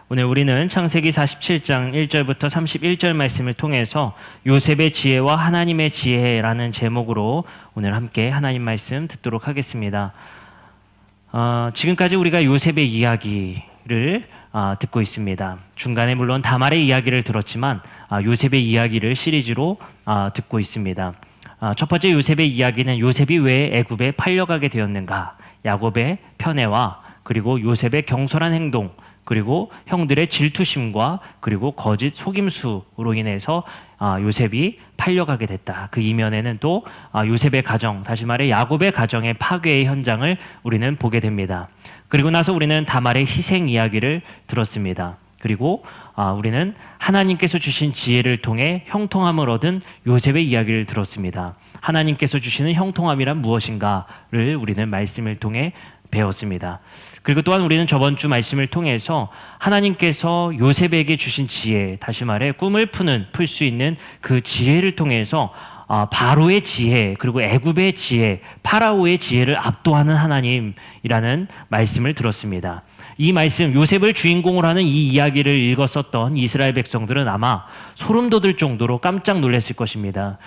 오늘 우리는 창세기 47장 1절부터 31절 말씀을 통해서 요셉의 지혜와 하나님의 지혜라는 제목으로 오늘 함께 하나님 말씀 듣도록 하겠습니다. 지금까지 우리가 요셉의 이야기를 듣고 있습니다. 중간에 물론 다말의 이야기를 들었지만 요셉의 이야기를 시리즈로 듣고 있습니다. 첫 번째 요셉의 이야기는 요셉이 왜 애굽에 팔려가게 되었는가, 야곱의 편애와 그리고 요셉의 경솔한 행동, 그리고 형들의 질투심과 그리고 거짓 속임수로 인해서 요셉이 팔려가게 됐다. 그 이면에는 또 요셉의 가정, 다시 말해 야곱의 가정의 파괴의 현장을 우리는 보게 됩니다. 그리고 나서 우리는 다말의 희생 이야기를 들었습니다. 그리고 우리는 하나님께서 주신 지혜를 통해 형통함을 얻은 요셉의 이야기를 들었습니다. 하나님께서 주시는 형통함이란 무엇인가를 우리는 말씀을 통해 배웠습니다. 그리고 또한 우리는 저번 주 말씀을 통해서 하나님께서 요셉에게 주신 지혜, 다시 말해 꿈을 풀 수 있는 그 지혜를 통해서 바로의 지혜, 그리고 애굽의 지혜, 파라오의 지혜를 압도하는 하나님이라는 말씀을 들었습니다. 이 말씀, 요셉을 주인공으로 하는 이 이야기를 읽었었던 이스라엘 백성들은 아마 소름 돋을 정도로 깜짝 놀랐을 것입니다.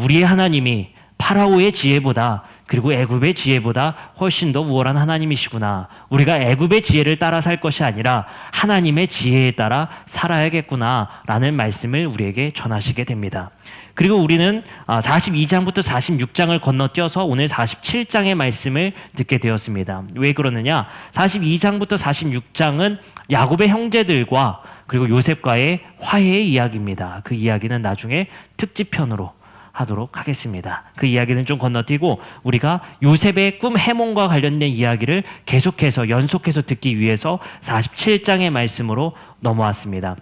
우리의 하나님이 파라오의 지혜보다, 그리고 애굽의 지혜보다 훨씬 더 우월한 하나님이시구나. 우리가 애굽의 지혜를 따라 살 것이 아니라 하나님의 지혜에 따라 살아야겠구나 라는 말씀을 우리에게 전하시게 됩니다. 그리고 우리는 42장부터 46장을 건너뛰어서 오늘 47장의 말씀을 듣게 되었습니다. 왜 그러느냐? 42장부터 46장은 야곱의 형제들과 그리고 요셉과의 화해의 이야기입니다. 그 이야기는 나중에 특집편으로 하도록 하겠습니다. 그 이야기는 좀 건너뛰고 우리가 요셉의 꿈 해몽과 관련된 이야기를 계속해서 연속해서 듣기 위해서 47장의 말씀으로 넘어왔습니다.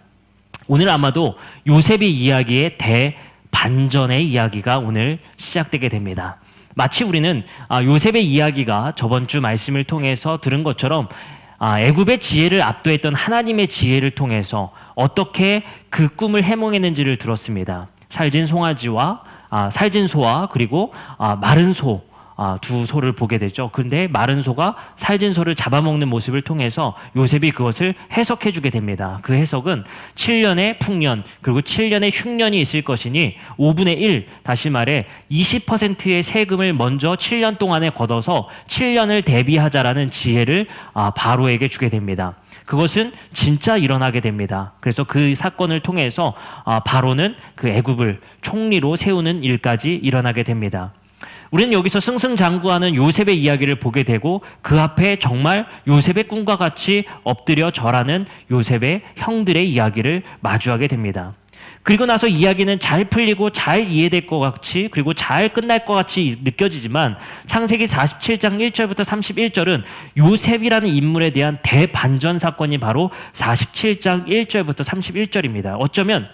오늘 아마도 요셉의 이야기의 대반전의 이야기가 오늘 시작되게 됩니다. 마치 우리는 요셉의 이야기가 저번 주 말씀을 통해서 들은 것처럼 애굽의 지혜를 압도했던 하나님의 지혜를 통해서 어떻게 그 꿈을 해몽했는지를 들었습니다. 살진 소와 그리고 마른 소, 두 소를 보게 되죠. 그런데 마른 소가 살진 소를 잡아먹는 모습을 통해서 요셉이 그것을 해석해 주게 됩니다. 그 해석은 7년의 풍년 그리고 7년의 흉년이 있을 것이니 5분의 1, 다시 말해 20%의 세금을 먼저 7년 동안에 걷어서 7년을 대비하자라는 지혜를 바로에게 주게 됩니다. 그것은 진짜 일어나게 됩니다. 그래서 그 사건을 통해서 바로는 그 애굽을 총리로 세우는 일까지 일어나게 됩니다. 우리는 여기서 승승장구하는 요셉의 이야기를 보게 되고 그 앞에 정말 요셉의 꿈과 같이 엎드려 절하는 요셉의 형들의 이야기를 마주하게 됩니다. 그리고 나서 이야기는 잘 풀리고 잘 이해될 것 같이, 그리고 잘 끝날 것 같이 느껴지지만 창세기 47장 1절부터 31절은 요셉이라는 인물에 대한 대반전 사건이 바로 47장 1절부터 31절입니다. 어쩌면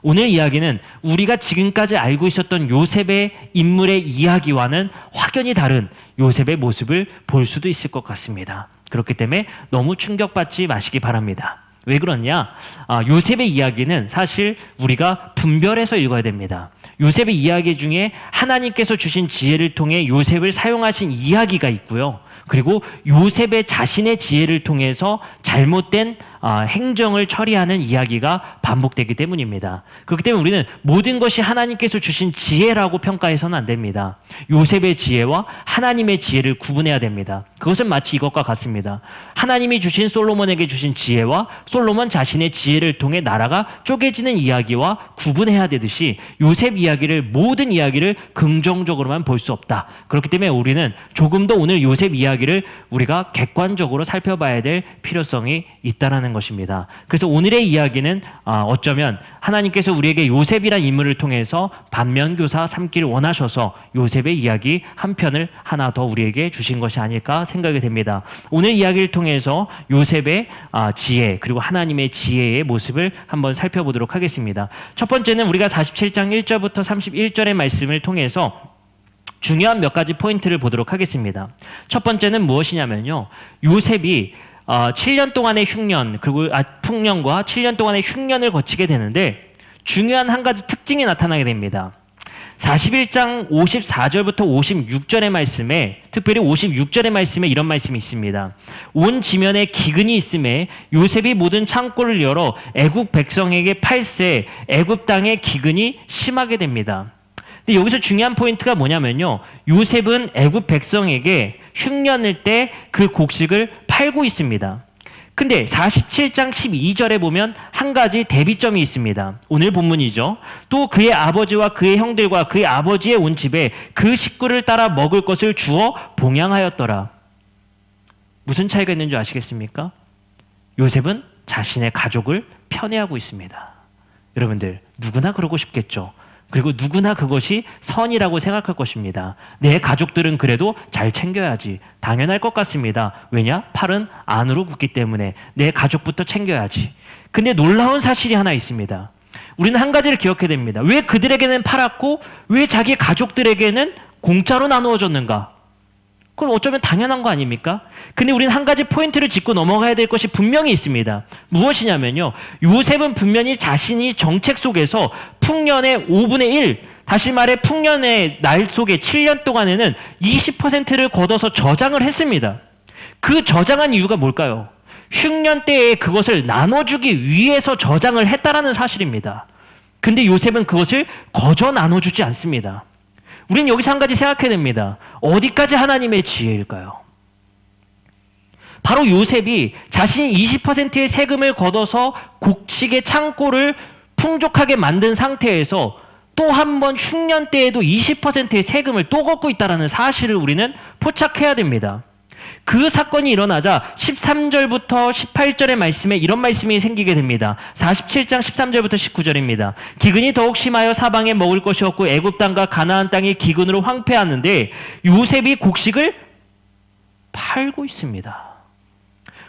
오늘 이야기는 우리가 지금까지 알고 있었던 요셉의 인물의 이야기와는 확연히 다른 요셉의 모습을 볼 수도 있을 것 같습니다. 그렇기 때문에 너무 충격받지 마시기 바랍니다. 왜 그러냐? 요셉의 이야기는 사실 우리가 분별해서 읽어야 됩니다. 요셉의 이야기 중에 하나님께서 주신 지혜를 통해 요셉을 사용하신 이야기가 있고요. 그리고 요셉의 자신의 지혜를 통해서 잘못된 행정을 처리하는 이야기가 반복되기 때문입니다. 그렇기 때문에 우리는 모든 것이 하나님께서 주신 지혜라고 평가해서는 안 됩니다. 요셉의 지혜와 하나님의 지혜를 구분해야 됩니다. 그것은 마치 이것과 같습니다. 하나님이 주신 솔로몬에게 주신 지혜와 솔로몬 자신의 지혜를 통해 나라가 쪼개지는 이야기와 구분해야 되듯이 요셉 이야기를, 모든 이야기를 긍정적으로만 볼 수 없다. 그렇기 때문에 우리는 조금 더 오늘 요셉 이야기를 우리가 객관적으로 살펴봐야 될 필요성이 있다는 것입니다. 그래서 오늘의 이야기는 어쩌면 하나님께서 우리에게 요셉이란 인물을 통해서 반면교사 삼기를 원하셔서 요셉의 이야기 한 편을 하나 더 우리에게 주신 것이 아닐까 생각이 됩니다. 오늘 이야기를 통해서 요셉의 지혜 그리고 하나님의 지혜의 모습을 한번 살펴보도록 하겠습니다. 첫 번째는 우리가 47장 1절부터 31절의 말씀을 통해서 중요한 몇 가지 포인트를 보도록 하겠습니다. 첫 번째는 무엇이냐면요, 요셉이 7년 동안의 흉년, 그리고 풍년과 7년 동안의 흉년을 거치게 되는데 중요한 한 가지 특징이 나타나게 됩니다. 41장 54절부터 56절의 말씀에, 특별히 56절의 말씀에 이런 말씀이 있습니다. 온 지면에 기근이 있음에 요셉이 모든 창고를 열어 애굽 백성에게 팔세 애굽 땅에 기근이 심하게 됩니다. 근데 여기서 중요한 포인트가 뭐냐면요, 요셉은 애굽 백성에게 흉년일 때 그 곡식을 팔고 있습니다. 근데 47장 12절에 보면 한 가지 대비점이 있습니다. 오늘 본문이죠. 또 그의 아버지와 그의 형들과 그의 아버지의 온 집에 그 식구를 따라 먹을 것을 주어 봉양하였더라. 무슨 차이가 있는 줄 아시겠습니까? 요셉은 자신의 가족을 편애하고 있습니다. 여러분들, 누구나 그러고 싶겠죠. 그리고 누구나 그것이 선이라고 생각할 것입니다. 내 가족들은 그래도 잘 챙겨야지. 당연할 것 같습니다. 왜냐? 팔은 안으로 굽기 때문에 내 가족부터 챙겨야지. 근데 놀라운 사실이 하나 있습니다. 우리는 한 가지를 기억해야 됩니다. 왜 그들에게는 팔았고 왜 자기 가족들에게는 공짜로 나누어졌는가? 그럼 어쩌면 당연한 거 아닙니까? 근데 우리는 한 가지 포인트를 짚고 넘어가야 될 것이 분명히 있습니다. 무엇이냐면요, 요셉은 분명히 자신이 정책 속에서 풍년의 5분의 1, 다시 말해 풍년의 날 속에 7년 동안에는 20%를 걷어서 저장을 했습니다. 그 저장한 이유가 뭘까요? 흉년 때에 그것을 나눠주기 위해서 저장을 했다라는 사실입니다. 근데 요셉은 그것을 거저 나눠주지 않습니다. 우리는 여기서 한 가지 생각해야 됩니다. 어디까지 하나님의 지혜일까요? 바로 요셉이 자신이 20%의 세금을 걷어서 곡식의 창고를 풍족하게 만든 상태에서 또 한 번 흉년 때에도 20%의 세금을 또 걷고 있다는 사실을 우리는 포착해야 됩니다. 그 사건이 일어나자 13절부터 18절의 말씀에 이런 말씀이 생기게 됩니다. 47장 13절부터 19절입니다. 기근이 더욱 심하여 사방에 먹을 것이 없고 애굽 땅과 가나안 땅이 기근으로 황폐하는데 요셉이 곡식을 팔고 있습니다.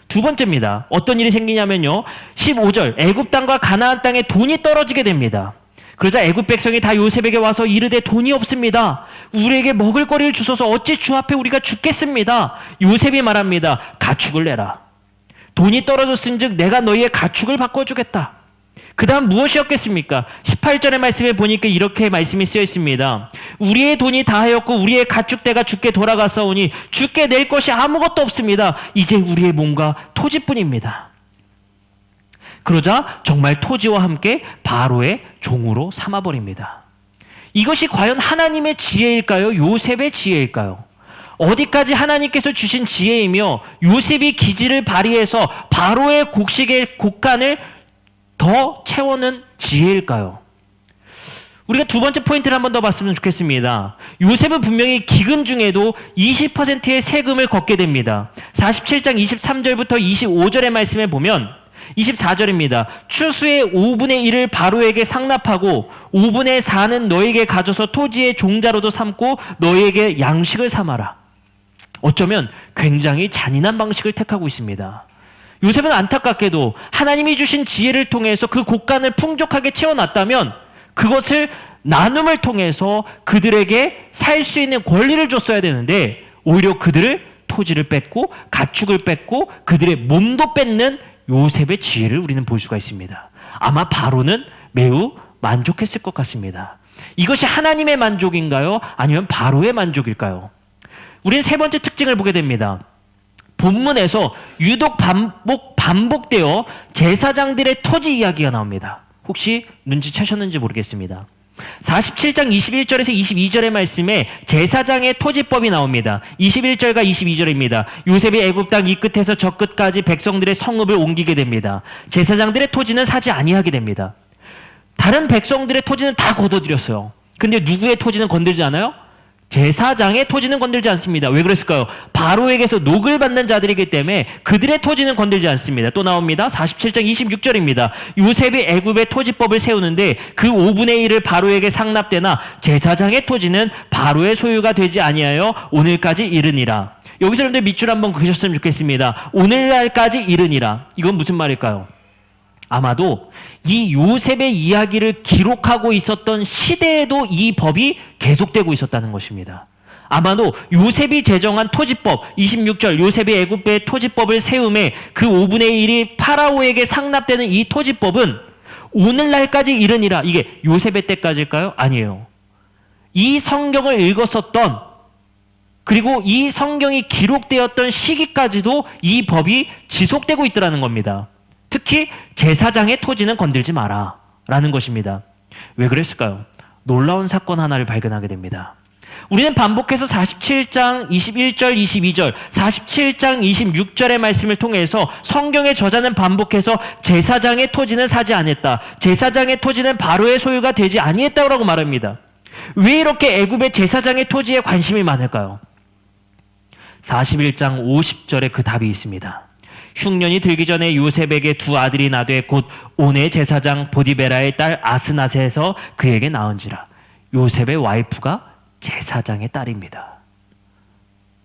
두 번째입니다. 어떤 일이 생기냐면요, 15절 애굽 땅과 가나안 땅에 돈이 떨어지게 됩니다. 그러자 애굽 백성이 다 요셉에게 와서 이르되 돈이 없습니다. 우리에게 먹을 거리를 주소서. 어찌 주 앞에 우리가 죽겠습니다. 요셉이 말합니다. 가축을 내라. 돈이 떨어졌은즉 내가 너희의 가축을 바꿔주겠다. 그 다음 무엇이었겠습니까? 18절의 말씀에 보니까 이렇게 말씀이 쓰여 있습니다. 우리의 돈이 다하였고 우리의 가축대가 주께 돌아갔사오니 주께 낼 것이 아무것도 없습니다. 이제 우리의 몸과 토지뿐입니다. 그러자 정말 토지와 함께 바로의 종으로 삼아버립니다. 이것이 과연 하나님의 지혜일까요? 요셉의 지혜일까요? 어디까지 하나님께서 주신 지혜이며 요셉이 기지를 발휘해서 바로의 곡식의 곡간을 더 채워는 지혜일까요? 우리가 두 번째 포인트를 한 번 더 봤으면 좋겠습니다. 요셉은 분명히 기근 중에도 20%의 세금을 걷게 됩니다. 47장 23절부터 25절의 말씀에 보면 24절입니다. 추수의 5분의 1을 바로에게 상납하고 5분의 4는 너에게 가져서 토지의 종자로도 삼고 너에게 양식을 삼아라. 어쩌면 굉장히 잔인한 방식을 택하고 있습니다. 요셉은 안타깝게도 하나님이 주신 지혜를 통해서 그 곡간을 풍족하게 채워놨다면 그것을 나눔을 통해서 그들에게 살 수 있는 권리를 줬어야 되는데 오히려 그들을 토지를 뺏고 가축을 뺏고 그들의 몸도 뺏는 요셉의 지혜를 우리는 볼 수가 있습니다. 아마 바로는 매우 만족했을 것 같습니다. 이것이 하나님의 만족인가요? 아니면 바로의 만족일까요? 우리는 세 번째 특징을 보게 됩니다. 본문에서 유독 반복되어 제사장들의 토지 이야기가 나옵니다. 혹시 눈치채셨는지 모르겠습니다. 47장 21절에서 22절의 말씀에 제사장의 토지법이 나옵니다. 21절과 22절입니다. 요셉이 애굽 땅 이 끝에서 저 끝까지 백성들의 성읍을 옮기게 됩니다. 제사장들의 토지는 사지 아니하게 됩니다. 다른 백성들의 토지는 다 거둬들였어요. 근데 누구의 토지는 건들지 않아요? 제사장의 토지는 건들지 않습니다. 왜 그랬을까요? 바로에게서 녹을 받는 자들이기 때문에 그들의 토지는 건들지 않습니다. 또 나옵니다. 47장 26절입니다. 요셉이 애굽의 토지법을 세우는데 그 5분의 1을 바로에게 상납되나 제사장의 토지는 바로의 소유가 되지 아니하여 오늘까지 이르니라. 여기서 여러분들 밑줄 한번 그으셨으면 좋겠습니다. 오늘날까지 이르니라. 이건 무슨 말일까요? 아마도 이 요셉의 이야기를 기록하고 있었던 시대에도 이 법이 계속되고 있었다는 것입니다. 아마도 요셉이 제정한 토지법 26절 요셉이 애굽의 토지법을 세움에 그 5분의 1이 파라오에게 상납되는 이 토지법은 오늘날까지 이르니라. 이게 요셉의 때까지일까요? 아니에요. 이 성경을 읽었었던, 그리고 이 성경이 기록되었던 시기까지도 이 법이 지속되고 있더라는 겁니다. 특히 제사장의 토지는 건들지 마라 라는 것입니다. 왜 그랬을까요? 놀라운 사건 하나를 발견하게 됩니다. 우리는 반복해서 47장 21절 22절 47장 26절의 말씀을 통해서 성경의 저자는 반복해서 제사장의 토지는 사지 않았다, 제사장의 토지는 바로의 소유가 되지 아니했다고 말합니다. 왜 이렇게 애굽의 제사장의 토지에 관심이 많을까요? 41장 50절에 그 답이 있습니다. 흉년이 들기 전에 요셉에게 두 아들이 나되 곧 온의 제사장 보디베라의 딸 아스나세에서 그에게 낳은지라. 요셉의 와이프가 제사장의 딸입니다.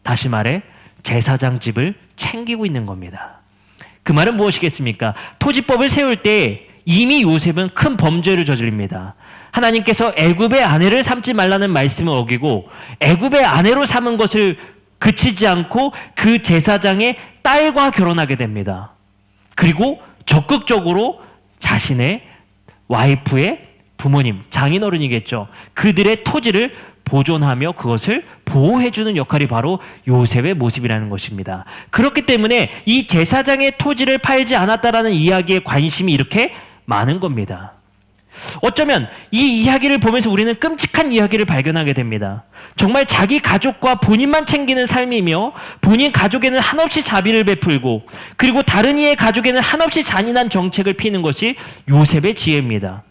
다시 말해 제사장 집을 챙기고 있는 겁니다. 그 말은 무엇이겠습니까? 토지법을 세울 때 이미 요셉은 큰 범죄를 저지릅니다. 하나님께서 애굽의 아내를 삼지 말라는 말씀을 어기고 애굽의 아내로 삼은 것을 그치지 않고 그 제사장의 딸과 결혼하게 됩니다. 그리고 적극적으로 자신의 와이프의 부모님, 장인어른이겠죠, 그들의 토지를 보존하며 그것을 보호해주는 역할이 바로 요셉의 모습이라는 것입니다. 그렇기 때문에 이 제사장의 토지를 팔지 않았다라는 이야기에 관심이 이렇게 많은 겁니다. 어쩌면 이 이야기를 보면서 우리는 끔찍한 이야기를 발견하게 됩니다. 정말 자기 가족과 본인만 챙기는 삶이며 본인 가족에는 한없이 자비를 베풀고 그리고 다른 이의 가족에는 한없이 잔인한 정책을 피는 것이 요셉의 지혜입니다.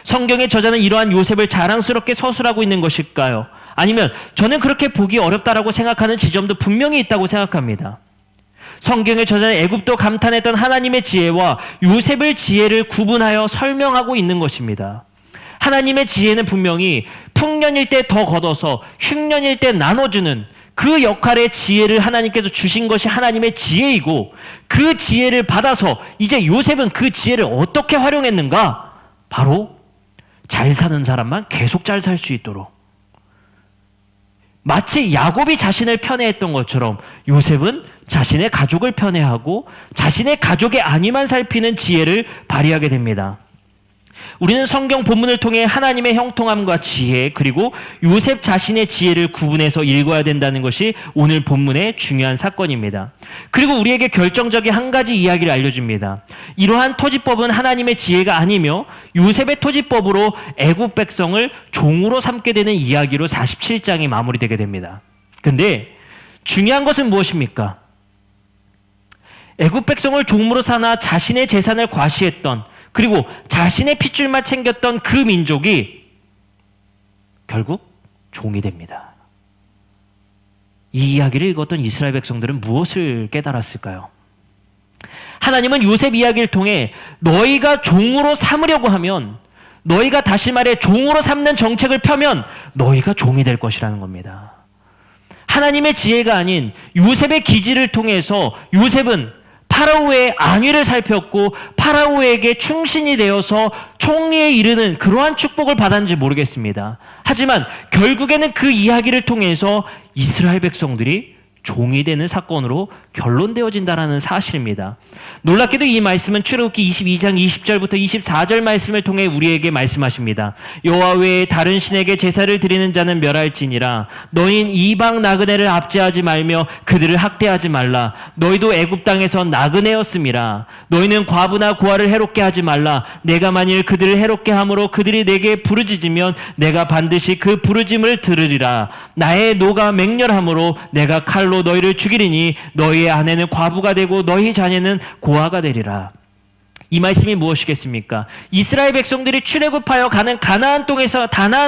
성경의 저자는 이러한 요셉을 자랑스럽게 서술하고 있는 것일까요? 아니면 저는 그렇게 보기 어렵다라고 생각하는 지점도 분명히 있다고 생각합니다. 성경의 저자는 애굽도 감탄했던 하나님의 지혜와 요셉의 지혜를 구분하여 설명하고 있는 것입니다. 하나님의 지혜는 분명히 풍년일 때 더 걷어서 흉년일 때 나눠주는 그 역할의 지혜를 하나님께서 주신 것이 하나님의 지혜이고, 그 지혜를 받아서 이제 요셉은 그 지혜를 어떻게 활용했는가? 바로 잘 사는 사람만 계속 잘 살 수 있도록, 마치 야곱이 자신을 편애했던 것처럼 요셉은 자신의 가족을 편애하고 자신의 가족의 안위만 살피는 지혜를 발휘하게 됩니다. 우리는 성경 본문을 통해 하나님의 형통함과 지혜, 그리고 요셉 자신의 지혜를 구분해서 읽어야 된다는 것이 오늘 본문의 중요한 사건입니다. 그리고 우리에게 결정적인 한 가지 이야기를 알려줍니다. 이러한 토지법은 하나님의 지혜가 아니며 요셉의 토지법으로 애굽 백성을 종으로 삼게 되는 이야기로 47장이 마무리되게 됩니다. 근데 중요한 것은 무엇입니까? 애굽 백성을 종으로 삼아 자신의 재산을 과시했던, 그리고 자신의 핏줄만 챙겼던 그 민족이 결국 종이 됩니다. 이 이야기를 읽었던 이스라엘 백성들은 무엇을 깨달았을까요? 하나님은 요셉 이야기를 통해 너희가 종으로 삼으려고 하면, 너희가 다시 말해 종으로 삼는 정책을 펴면 너희가 종이 될 것이라는 겁니다. 하나님의 지혜가 아닌 요셉의 기지를 통해서 요셉은 파라오의 안위를 살폈고 파라오에게 충신이 되어서 총리에 이르는 그러한 축복을 받았는지 모르겠습니다. 하지만 결국에는 그 이야기를 통해서 이스라엘 백성들이 종이 되는 사건으로 결론되어진다는 사실입니다. 놀랍게도 이 말씀은 출애굽기 22장 20절부터 24절 말씀을 통해 우리에게 말씀하십니다. 여호와 외에 다른 신에게 제사를 드리는 자는 멸할지니라. 너희는 이방 나그네를 압제하지 말며 그들을 학대하지 말라. 너희도 애굽 땅에서 나그네였음이라. 너희는 과부나 고아를 해롭게 하지 말라. 내가 만일 그들을 해롭게 함으로 그들이 내게 부르짖으면 내가 반드시 그 부르짖음을 들으리라. 나의 노가 맹렬함으로 내가 칼로 너희를 죽이리니 너희의 아내는 과부가 되고 너희 자녀는 고아가 되리라. 이 말씀이 무엇이겠습니까? 이스라엘 백성들이 출애굽하여 가는 가나안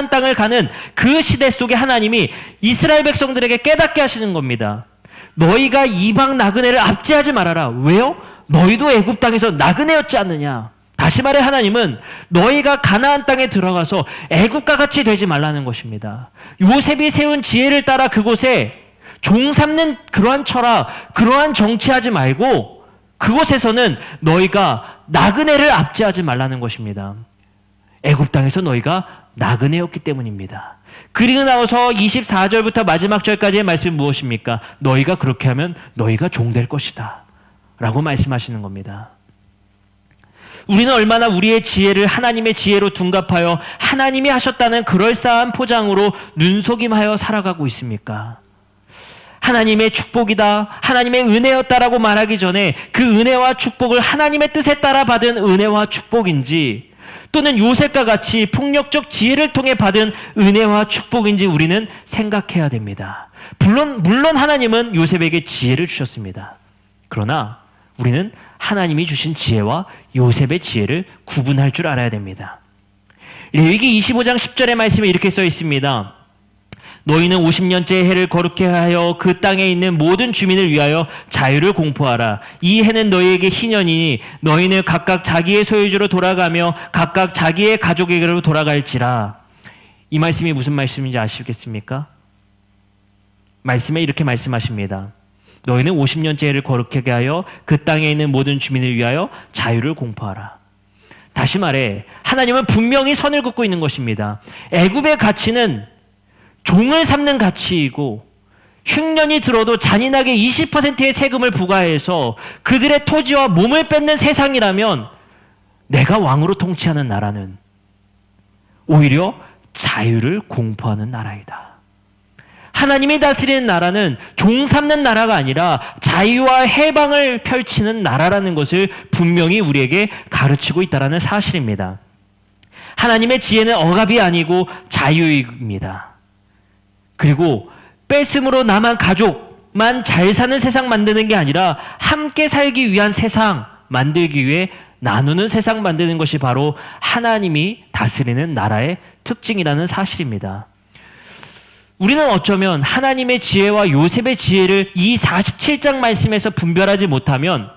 땅을 가는 그 시대 속에 하나님이 이스라엘 백성들에게 깨닫게 하시는 겁니다. 너희가 이방 나그네를 압제하지 말아라. 왜요? 너희도 애굽 땅에서 나그네였지 않느냐. 다시 말해 하나님은 너희가 가나안 땅에 들어가서 애굽과 같이 되지 말라는 것입니다. 요셉이 세운 지혜를 따라 그곳에 종 삼는 그러한 철학, 그러한 정치하지 말고 그곳에서는 너희가 나그네를 압제하지 말라는 것입니다. 애굽 땅에서 너희가 나그네였기 때문입니다. 그리고 나서 24절부터 마지막 절까지의 말씀은 무엇입니까? 너희가 그렇게 하면 너희가 종 될 것이다 라고 말씀하시는 겁니다. 우리는 얼마나 우리의 지혜를 하나님의 지혜로 둔갑하여 하나님이 하셨다는 그럴싸한 포장으로 눈속임하여 살아가고 있습니까? 하나님의 축복이다, 하나님의 은혜였다라고 말하기 전에 그 은혜와 축복을 하나님의 뜻에 따라 받은 은혜와 축복인지, 또는 요셉과 같이 폭력적 지혜를 통해 받은 은혜와 축복인지 우리는 생각해야 됩니다. 물론 하나님은 요셉에게 지혜를 주셨습니다. 그러나 우리는 하나님이 주신 지혜와 요셉의 지혜를 구분할 줄 알아야 됩니다. 레위기 25장 10절의 말씀에 이렇게 써 있습니다. 너희는 50년째 해를 거룩해 하여 그 땅에 있는 모든 주민을 위하여 자유를 공포하라. 이 해는 너희에게 희년이니 너희는 각각 자기의 소유주로 돌아가며 각각 자기의 가족에게로 돌아갈지라. 이 말씀이 무슨 말씀인지 아시겠습니까? 말씀에 이렇게 말씀하십니다. 너희는 50년째 해를 거룩하게 하여 그 땅에 있는 모든 주민을 위하여 자유를 공포하라. 다시 말해 하나님은 분명히 선을 긋고 있는 것입니다. 애굽의 가치는 종을 삼는 가치이고, 흉년이 들어도 잔인하게 20%의 세금을 부과해서 그들의 토지와 몸을 뺏는 세상이라면, 내가 왕으로 통치하는 나라는 오히려 자유를 공포하는 나라이다. 하나님이 다스리는 나라는 종 삼는 나라가 아니라 자유와 해방을 펼치는 나라라는 것을 분명히 우리에게 가르치고 있다는 사실입니다. 하나님의 지혜는 억압이 아니고 자유입니다. 그리고 뺏음으로 남한 가족만 잘 사는 세상 만드는 게 아니라 함께 살기 위한 세상 만들기 위해 나누는 세상 만드는 것이 바로 하나님이 다스리는 나라의 특징이라는 사실입니다. 우리는 어쩌면 하나님의 지혜와 요셉의 지혜를 이 47장 말씀에서 분별하지 못하면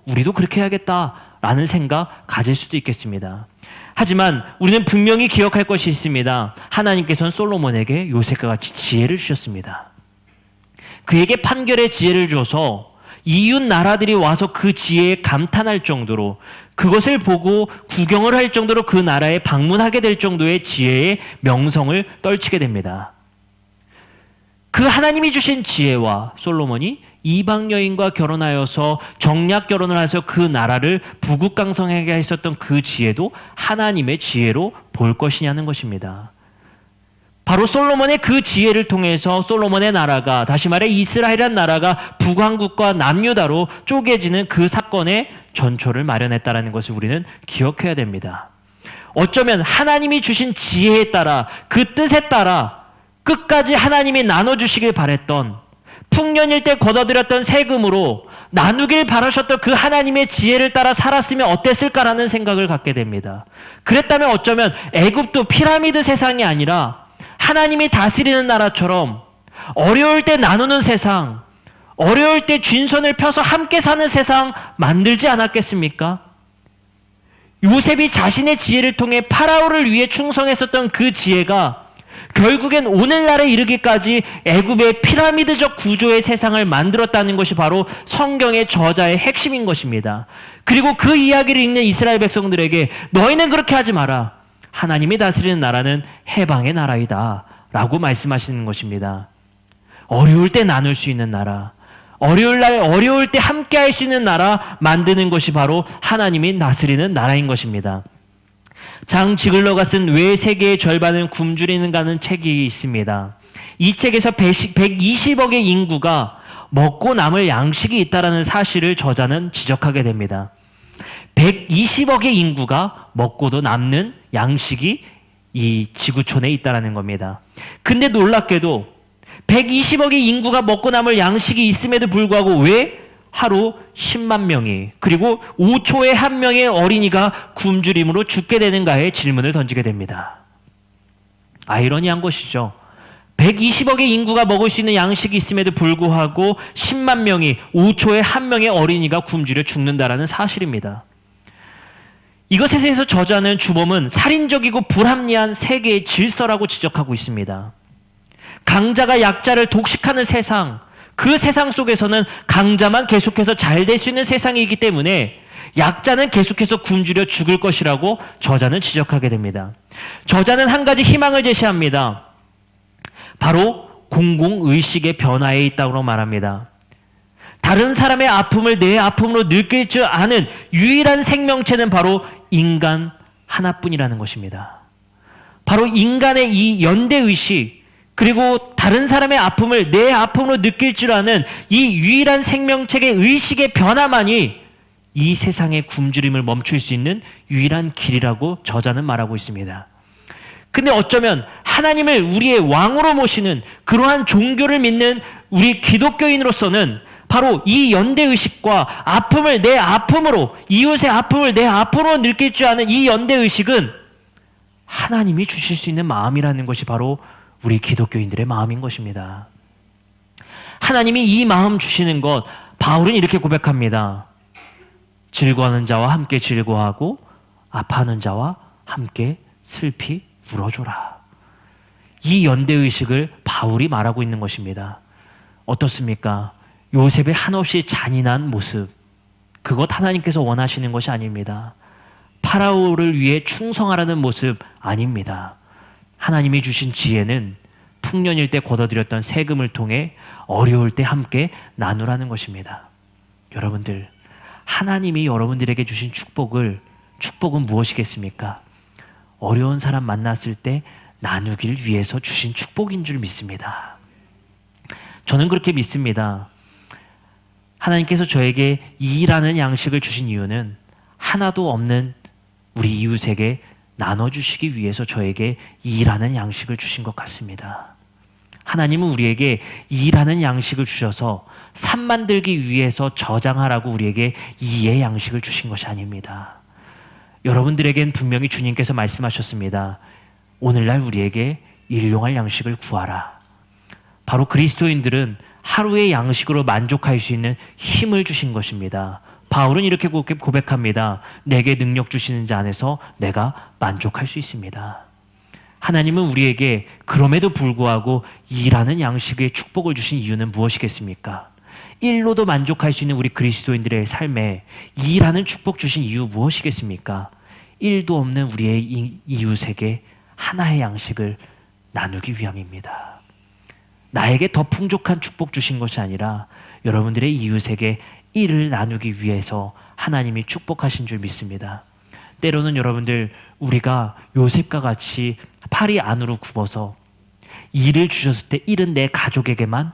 우리도 그렇게 해야겠다라는 생각 가질 수도 있겠습니다. 하지만 우리는 분명히 기억할 것이 있습니다. 하나님께서는 솔로몬에게 요셉과 같이 지혜를 주셨습니다. 그에게 판결의 지혜를 줘서 이웃 나라들이 와서 그 지혜에 감탄할 정도로, 그것을 보고 구경을 할 정도로 그 나라에 방문하게 될 정도의 지혜의 명성을 떨치게 됩니다. 그 하나님이 주신 지혜와 솔로몬이 이방 여인과 결혼하여서 정략 결혼을 해서 그 나라를 부국강성하게 했었던 그 지혜도 하나님의 지혜로 볼 것이냐는 것입니다. 바로 솔로몬의 그 지혜를 통해서 솔로몬의 나라가, 다시 말해 이스라엘이라는 나라가 북왕국과 남유다로 쪼개지는 그 사건의 전초를 마련했다는 것을 우리는 기억해야 됩니다. 어쩌면 하나님이 주신 지혜에 따라, 그 뜻에 따라 끝까지 하나님이 나눠주시길 바랬던, 풍년일 때 걷어들였던 세금으로 나누길 바라셨던 그 하나님의 지혜를 따라 살았으면 어땠을까라는 생각을 갖게 됩니다. 그랬다면 어쩌면 애굽도 피라미드 세상이 아니라 하나님이 다스리는 나라처럼 어려울 때 나누는 세상, 어려울 때 쥔손을 펴서 함께 사는 세상 만들지 않았겠습니까? 요셉이 자신의 지혜를 통해 파라오를 위해 충성했었던 그 지혜가 결국엔 오늘날에 이르기까지 애굽의 피라미드적 구조의 세상을 만들었다는 것이 바로 성경의 저자의 핵심인 것입니다. 그리고 그 이야기를 읽는 이스라엘 백성들에게 너희는 그렇게 하지 마라. 하나님이 다스리는 나라는 해방의 나라이다 라고 말씀하시는 것입니다. 어려울 때 나눌 수 있는 나라, 어려울 때 함께 할 수 있는 나라 만드는 것이 바로 하나님이 다스리는 나라인 것입니다. 장 지글러가 쓴 왜 세계의 절반은 굶주리는가는 책이 있습니다. 이 책에서 120억의 인구가 먹고 남을 양식이 있다는 사실을 저자는 지적하게 됩니다. 120억의 인구가 먹고도 남는 양식이 이 지구촌에 있다는 겁니다. 근데 놀랍게도 120억의 인구가 먹고 남을 양식이 있음에도 불구하고 왜 하루 10만 명이, 그리고 5초에 한 명의 어린이가 굶주림으로 죽게 되는가에 질문을 던지게 됩니다. 아이러니한 것이죠. 120억의 인구가 먹을 수 있는 양식이 있음에도 불구하고 10만 명이, 5초에 한 명의 어린이가 굶주려 죽는다라는 사실입니다. 이것에 대해서 저자는, 주범은 살인적이고 불합리한 세계의 질서라고 지적하고 있습니다. 강자가 약자를 독식하는 세상, 그 세상 속에서는 강자만 계속해서 잘 될 수 있는 세상이기 때문에 약자는 계속해서 굶주려 죽을 것이라고 저자는 지적하게 됩니다. 저자는 한 가지 희망을 제시합니다. 바로 공공의식의 변화에 있다고 말합니다. 다른 사람의 아픔을 내 아픔으로 느낄 줄 아는 유일한 생명체는 바로 인간 하나뿐이라는 것입니다. 바로 인간의 이 연대의식, 그리고 다른 사람의 아픔을 내 아픔으로 느낄 줄 아는 이 유일한 생명체의 의식의 변화만이 이 세상의 굶주림을 멈출 수 있는 유일한 길이라고 저자는 말하고 있습니다. 근데 어쩌면 하나님을 우리의 왕으로 모시는 그러한 종교를 믿는 우리 기독교인으로서는 바로 이 연대의식과 아픔을 내 아픔으로, 이웃의 아픔을 내 아픔으로 느낄 줄 아는 이 연대의식은 하나님이 주실 수 있는 마음이라는 것이 바로 우리 기독교인들의 마음인 것입니다. 하나님이 이 마음 주시는 것, 바울은 이렇게 고백합니다. 즐거워하는 자와 함께 즐거워하고 아파하는 자와 함께 슬피 울어줘라. 이 연대의식을 바울이 말하고 있는 것입니다. 어떻습니까? 요셉의 한없이 잔인한 모습, 그것 하나님께서 원하시는 것이 아닙니다. 파라오를 위해 충성하라는 모습 아닙니다. 하나님이 주신 지혜는 풍년일 때 걷어들였던 세금을 통해 어려울 때 함께 나누라는 것입니다. 여러분들, 하나님이 여러분들에게 주신 축복은 무엇이겠습니까? 어려운 사람 만났을 때 나누기를 위해서 주신 축복인 줄 믿습니다. 저는 그렇게 믿습니다. 하나님께서 저에게 이라는 양식을 주신 이유는 하나도 없는 우리 이웃에게 나눠주시기 위해서 저에게 이라는 양식을 주신 것 같습니다. 하나님은 우리에게 이라는 양식을 주셔서 산 만들기 위해서 저장하라고 우리에게 이의 양식을 주신 것이 아닙니다. 여러분들에겐 분명히 주님께서 말씀하셨습니다. 오늘날 우리에게 일용할 양식을 구하라. 바로 그리스도인들은 하루의 양식으로 만족할 수 있는 힘을 주신 것입니다. 바울은 이렇게 고백합니다. 내게 능력 주시는 자 안에서 내가 만족할 수 있습니다. 하나님은 우리에게 그럼에도 불구하고 일하는 양식의 축복을 주신 이유는 무엇이겠습니까? 일로도 만족할 수 있는 우리 그리스도인들의 삶에 일하는 축복 주신 이유 무엇이겠습니까? 일도 없는 우리의 이웃에게 하나의 양식을 나누기 위함입니다. 나에게 더 풍족한 축복 주신 것이 아니라 여러분들의 이웃에게 일을 나누기 위해서 하나님이 축복하신 줄 믿습니다. 때로는 여러분들, 우리가 요셉과 같이 팔이 안으로 굽어서 일을 주셨을 때 일은 내 가족에게만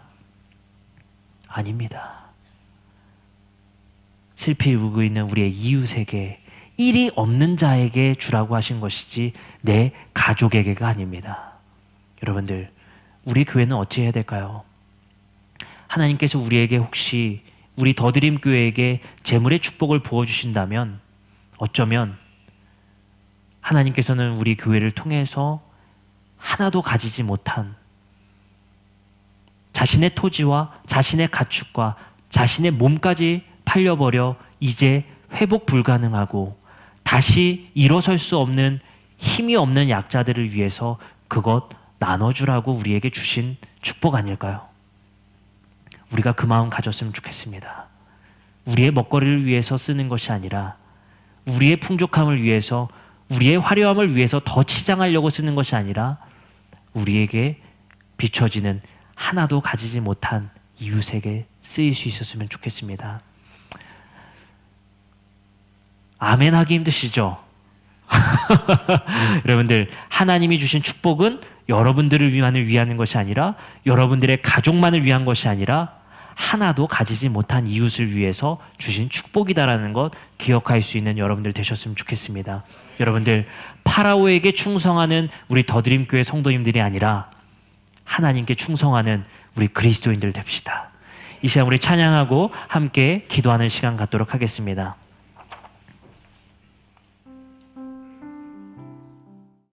아닙니다. 슬피 울고 있는 우리의 이웃에게, 일이 없는 자에게 주라고 하신 것이지 내 가족에게가 아닙니다. 여러분들, 우리 교회는 어찌해야 될까요? 하나님께서 우리에게 혹시 우리 더드림 교회에게 재물의 축복을 부어주신다면 어쩌면 하나님께서는 우리 교회를 통해서 하나도 가지지 못한 자신의 토지와 자신의 가축과 자신의 몸까지 팔려버려 이제 회복 불가능하고 다시 일어설 수 없는 힘이 없는 약자들을 위해서 그것 나눠주라고 우리에게 주신 축복 아닐까요? 우리가 그 마음 가졌으면 좋겠습니다. 우리의 먹거리를 위해서 쓰는 것이 아니라 우리의 풍족함을 위해서, 우리의 화려함을 위해서 더 치장하려고 쓰는 것이 아니라 우리에게 비춰지는 하나도 가지지 못한 이웃에게 쓰일 수 있었으면 좋겠습니다. 아멘 하기 힘드시죠? 여러분들, 하나님이 주신 축복은 여러분들을 위하는 것이 아니라 여러분들의 가족만을 위한 것이 아니라 하나도 가지지 못한 이웃을 위해서 주신 축복이다라는 것 기억할 수 있는 여러분들 되셨으면 좋겠습니다. 여러분들, 파라오에게 충성하는 우리 더드림교회 성도님들이 아니라 하나님께 충성하는 우리 그리스도인들 됩시다. 이 시간 우리 찬양하고 함께 기도하는 시간 갖도록 하겠습니다.